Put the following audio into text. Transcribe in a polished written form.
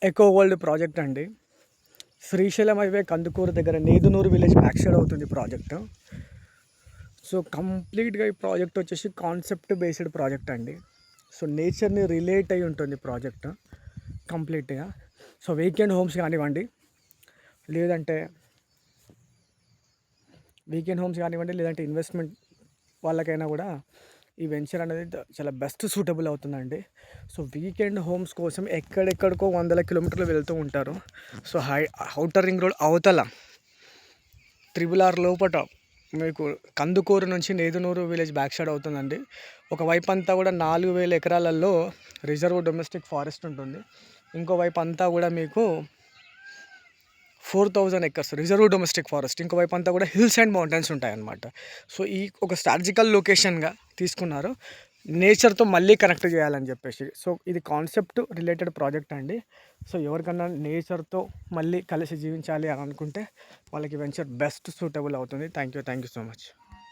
Echo world project అండి. Srisailam highway Kandukur దగ్గర Nedunuru village back side అవుతుంది ప్రాజెక్ట్. సో కంప్లీట్గా ఈ ప్రాజెక్ట్ వచ్చేసి కాన్సెప్ట్ బేస్డ్ ప్రాజెక్ట్ అండి. సో నేచర్ని రిలేట్ అయి ఉంటుంది ప్రాజెక్ట్ కంప్లీట్గా. సో వీకెండ్ హోమ్స్ కానివ్వండి, లేదంటే లేదంటే ఇన్వెస్ట్మెంట్ వాళ్ళకైనా కూడా ఈ వెంచర్ అనేది చాలా బెస్ట్ సూటబుల్ అవుతుందండి. సో వీకెండ్ హోమ్స్ కోసం ఎక్కడెక్కడికో 100 కిలోమీటర్లు వెళ్తూ ఉంటారు. సో ఔటర్ రింగ్ రోడ్ అవతల RRR లోపట మీకు కందుకూరు నుంచి నేదునూరు విలేజ్ బ్యాక్ సైడ్ అవుతుందండి. ఒకవైపు అంతా కూడా 4000 ఎకరాలలో రిజర్వ్ డొమెస్టిక్ ఫారెస్ట్ ఉంటుంది. ఇంకోవైపు అంతా కూడా మీకు 4000 ఎకర్స్ రిజర్వ్ డొమెస్టిక్ ఫారెస్ట్, ఇంకోవైపు అంతా కూడా హిల్స్ అండ్ మౌంటైన్స్ ఉంటాయన్నమాట. సో ఈ ఒక స్ట్రాటజికల్ లొకేషన్గా తీసుకున్నారు నేచర్తో మళ్ళీ కనెక్ట్ చేయాలని చెప్పేసి. సో ఇది కాన్సెప్ట్ రిలేటెడ్ ప్రాజెక్ట్ అండి. సో ఎవరికన్నా నేచర్తో మళ్ళీ కలిసి జీవించాలి అని అనుకుంటే వాళ్ళకి వెంచర్ బెస్ట్ సూటబుల్ అవుతుంది. Thank you so much.